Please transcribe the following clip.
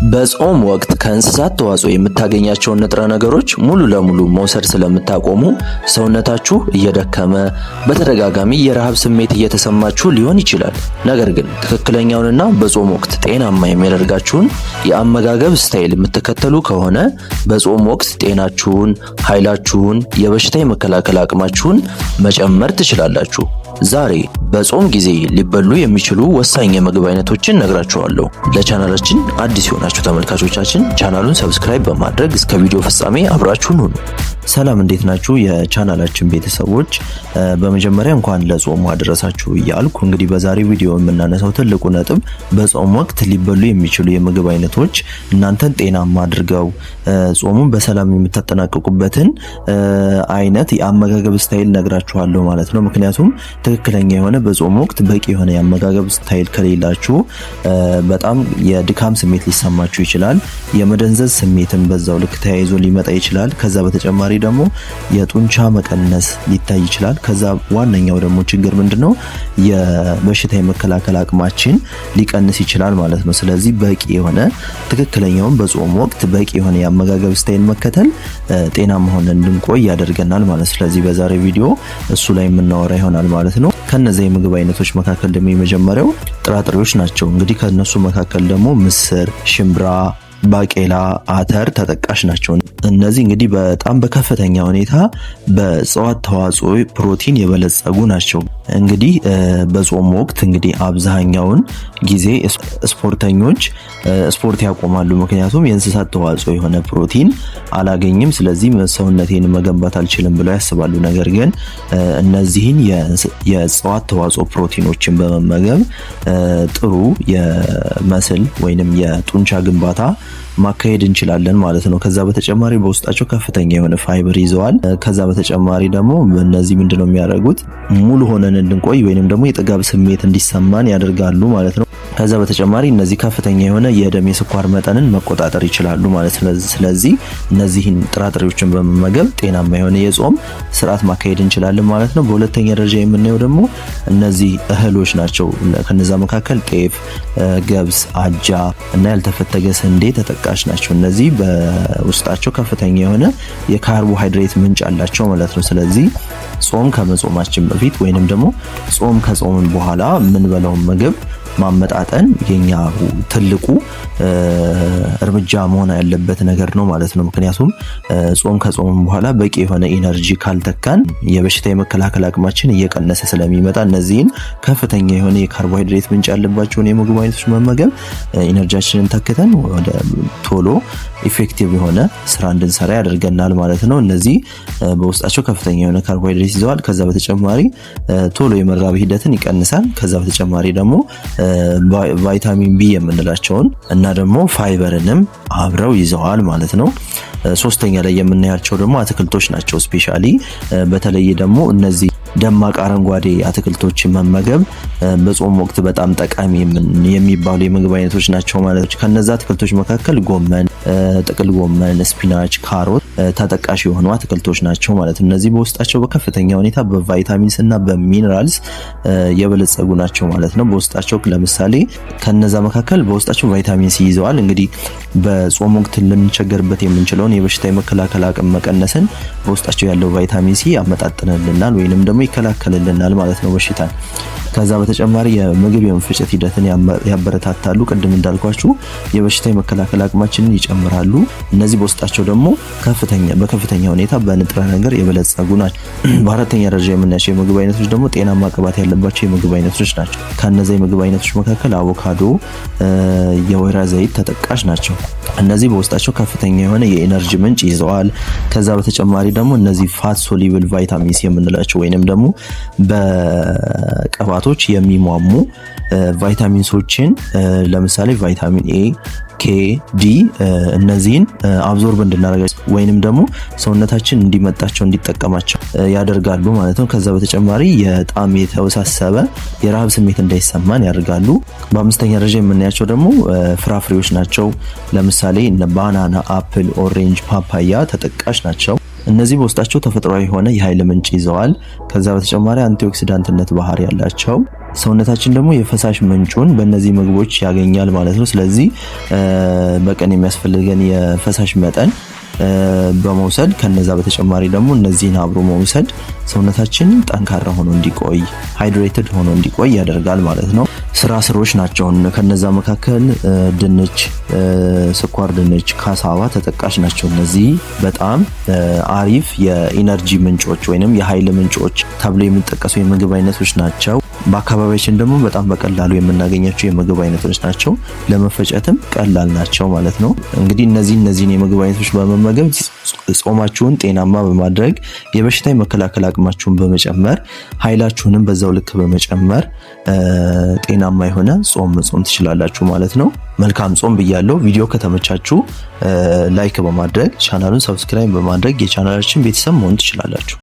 በጾም ወቅት ከእንስሳት ተዋጽኦ የምታገኛቸውን ንጥረ ነገሮች ሙሉ ለሙሉ መውሰድ ስለምታቆሙ ሰውነታችሁ እየደከመ በተደጋጋሚ የረሃብ ስሜት እየተሰማችሁ ሊሆን ይችላል። ነገር ግን ትክክለኛውንና በጾም ወቅት ጤናማ የሚያደርጋችሁን የአመጋገብ ስታይል የምትከተሉ ከሆነ በጾም ወቅት ጤናችሁን፣ ኃይላችሁን፣ የበሽታ የመከላከል አቅማችሁን መጨመር ትችላላችሁ። ዛሬ በጾም ጊዜ ሊበሉ የሚችሉ ወሳኝ የምግብ አይነቶችን ነግራችኋለሁ። ለቻናላችን አዲስ የሆናችሁ ተመልካቾቻችን ቻናሉን ሰብስክራይብ በማድረግ እስከ ቪዲዮ ፍጻሜ አብራችሁን ሁኑ። ሰላም፣ እንዴት ናችሁ የቻናላችን ቤተሰቦች? በመጀመሪያ እንኳን ለጾሙ አደረሳችሁ እያልኩ እንግዲህ በዛሬ ቪዲዮ የምናነሳው ትልቁ ነጥብ በጾም ወቅት ሊበሉ የሚችሉ የምግብ አይነቶች እናንተን ጤናማ አድርገው ጾሙን በሰላም የምታጠናቅቁበትን አይነት የአመጋገብ ስታይል ነግራችኋለሁ ማለት ነው። ምክንያቱም ትክክለኛ የሆነ በጾም ወቅት በቂ የሆነ የአመጋገብ ስታይል ከሌላችሁ በጣም የድካም ስሜት ሊሰማችሁ ይችላል። የመደንዘዝ ስሜትን በዛው ልክ ተያይዞ ሊመጣ ይችላል። ከዛ በተጨማሪ ደግሞ የጡንቻ መቀነስ ሊታይ ይችላል። ከዛ ዋነኛው ደግሞ ችግር ምንድነው? የበሽታ የመከላከል አቅማችን ሊቀንስ ይችላል ማለት ነው። ስለዚህ በቂ የሆነ ትክክለኛውን በጾም ወቅት በቂ የሆነ የአመጋገብ ስታይል መከተል ጤናማ ሆነን እንድንቆይ ያደርገናል ማለት። ስለዚህ በዛሬ ቪዲዮ እሱ ላይ የምናወራ ይሆናል ማለት ነው። ከነዚህ የምግብ አይነቶች መካከል ደግሞ የመጀመሪያው ጥራጥሬዎች ናቸው። እንግዲህ ከነሱ መካከል ደግሞ ምስር፣ ሽምብራ፣ ባቄላ፣ አተር ተጠቃሽ ናቸው። እነዚህ እንግዲህ በጣም በከፍተኛ ሁኔታ በእጽዋት ተዋጽኦ ፕሮቲን የበለጸጉ ናቸው። እንግዲህ በጾም ወቅት እንግዲህ አብዛኛውን ጊዜ ስፖርተኞች ስፖርት ያቆማሉ። ምክንያቱም የእንስሳት ተዋጽኦ የሆነ ፕሮቲን አላገኝም፣ ስለዚህ ሰውነቴን መገንባት አልችልም ብለው ያስባሉ። ነገር ግን እነዚህን የእጽዋት ተዋጽኦ ፕሮቲኖችን በመመገብ ጥሩ የመስል ወይንም የጡንቻ ግንባታ ማካሄድ እንችላለን ማለት ነው። ከዛ በተጨማሪ በውስጣቸው ከፍተኛ የሆነ ፋይበር ይዘዋል። ከዛ በተጨማሪ ደግሞ እነዚህ ምንድነው የሚያደርጉት? ሙሉ ሆነን እንድንቆይ ወይንም ደግሞ የጥጋብ ስሜት እንዲሰማን ያደርጋሉ ማለት ነው። ከዛ በተጨማሪ እነዚህ ከፍተኛ የሆነ የደም የስኳር መጠንን መቆጣጠር ይችላሉ ማለት ነው። ስለዚህ እነዚህን ጥራጥሬዎችን በመመገብ ጤናማ የሆነ የጾም ስርዓት ማካሄድ እንችላለን ማለት ነው። በሁለተኛ ደረጃ የምናየው ደግሞ እነዚህ እህሎች ናቸው። ከነዛ መካከል ጤፍ፣ ገብስ፣ አጃ እና ያልተፈተገ ስንዴ ተጠቃሽ ናቸው። እነዚህ በውስጣቸው ከፍተኛ የሆነ የካርቦሃይድሬት ምንጭ አላቸው ማለት ነው። ስለዚህ ጾም ከመጾማችን በፊት ወይንም ደግሞ ጾም ከጾምን በኋላ የምንበላውን ምግብ ማመጣጠን የኛ ትልቁ እርምጃ መሆን ያለበት ነገር ነው ማለት ነው። ምክንያቱም ጾም ከጾም በኋላ በቂ የሆነ ኢነርጂ ካልተካን የበሽታ የመከላከል አቅማችን እየቀነሰ ስለሚመጣ እነዚህን ከፍተኛ የሆነ የካርቦሃይድሬት ምንጭ ያለባቸውን የምግብ አይነቶች መመገብ ኢነርጂያችንን ተክተን ወደ ቶሎ ኢፌክቲቭ የሆነ ስራ እንድንሰራ ያደርገናል ማለት ነው። እነዚህ በውስጣቸው ከፍተኛ የሆነ ካርቦሃይድሬት ይዘዋል። ከዛ በተጨማሪ ቶሎ የመራብ ሂደትን ይቀንሳል። ከዛ በተጨማሪ ደግሞ ቫይታሚን ቢ የምንላቸውን እና ደግሞ ፋይበርንም አብረው ይዘዋል ማለት ነው። ሶስተኛ ላይ የምናያቸው ደግሞ አትክልቶች ናቸው። ስፔሻሊ በተለይ ደግሞ እነዚህ ደማቅ አረንጓዴ አትክልቶችን መመገብ በጾም ወቅት በጣም ጠቃሚ የሚባሉ የምግብ አይነቶች ናቸው ማለት ነው። ከነዛ አትክልቶች መካከል ጎመን፣ ጥቅል ጎመን፣ ስፒናች፣ ካሮት ተጠቃሽ የሆኑ አትክልቶች ናቸው ማለት ነው። እነዚህ በውስጣቸው በከፍተኛ ሁኔታ በቫይታሚንስ እና በሚነራልስ የበለጸጉ ናቸው ማለት ነው። በውስጣቸው ለምሳሌ ከነዛ መካከል በውስጣቸው ቫይታሚን ሲ ይዘዋል። እንግዲህ በጾም ወቅት ልንቸገርበት የምንችለውን የበሽታ የመከላከል አቅም መቀነስን በውስጣቸው ያለው ቫይታሚን ሲ ያመጣጥንልናል ወይንም ደግሞ ይከላከልልናል ማለት ነው በሽታን። ከዛ በተጨማሪ የምግብ የመፈጨት ሂደትን ያበረታታሉ። ቅድም እንዳልኳችሁ የበሽታ የመከላከል አቅማችንን ይጨምራሉ። እነዚህ በውስጣቸው ደግሞ በከፍተኛ ሁኔታ በንጥረ ነገር የበለጸጉ ናቸው። በአራተኛ ደረጃ የምናያቸው የምግብ አይነቶች ደግሞ ጤናማ ቅባት ያለባቸው የምግብ አይነቶች ናቸው። ከነዚህ የምግብ አይነቶች መካከል አቮካዶ፣ የወይራ ዘይት ተጠቃሽ ናቸው። እነዚህ በውስጣቸው ከፍተኛ የሆነ የኤነርጂ ምንጭ ይዘዋል። ከዛ በተጨማሪ ደግሞ እነዚህ ፋት ሶሉብል ቫይታሚንስ የምንላቸው ወይንም ደግሞ በቅባቶች የሚሟሙ ቫይታሚንሶችን ለምሳሌ ቫይታሚን ኤ፣ ኬ፣ ዲ እነዚህን አብዞርብ እንድናደርግ ወይንም ደግሞ ሰውነታችን እንዲመጣቸው እንዲጠቀማቸው ያደርጋሉ ማለት ነው። ከዛ በተጨማሪ የጣም የተወሳሰበ የረሃብ ስሜት እንዳይሰማን ያደርጋሉ። በአምስተኛ ደረጃ የምናያቸው ደግሞ ፍራፍሬዎች ናቸው። ለምሳሌ እነ ባናና፣ አፕል፣ ኦሬንጅ፣ ፓፓያ ተጠቃሽ ናቸው። እነዚህ በውስጣቸው ተፈጥሯዊ የሆነ የኃይል ምንጭ ይዘዋል። ከዛ በተጨማሪ አንቲኦክሲዳንትነት ባህሪ ያላቸው ሰውነታችን ደግሞ የፈሳሽ ምንጩን በእነዚህ ምግቦች ያገኛል ማለት ነው። ስለዚህ በቀን የሚያስፈልገን የፈሳሽ መጠን በመውሰድ ከነዛ በተጨማሪ ደግሞ እነዚህን አብሮ መውሰድ ሰውነታችን ጠንካራ ሆኖ እንዲቆይ ሃይድሬትድ ሆኖ እንዲቆይ ያደርጋል ማለት ነው። ስሮች ናቸው። ከነዛ መካከል ድንች፣ ስኳር ድንች፣ ካሳዋ ተጠቃሽ ናቸው። እነዚህ በጣም አሪፍ የኢነርጂ ምንጮች ወይንም የኃይል ምንጮች ተብሎ የሚጠቀሱ የምግብ አይነቶች ናቸው። በአካባቢያችን ደግሞ በጣም በቀላሉ የምናገኛቸው የምግብ አይነቶች ናቸው። ለመፈጨትም ቀላል ናቸው ማለት ነው። እንግዲህ እነዚህን የምግብ አይነቶች በመመገብ ጾማችሁን ጤናማ በማድረግ የበሽታ የመከላከል አቅማችሁን በመጨመር ኃይላችሁንም በዛው ልክ በመጨመር ጤናማ የሆነ ጾም መጾም ትችላላችሁ ማለት ነው። መልካም ጾም ብያለሁ። ቪዲዮ ከተመቻችሁ ላይክ በማድረግ ቻናሉን ሰብስክራይብ በማድረግ የቻናላችን ቤተሰብ መሆን ትችላላችሁ።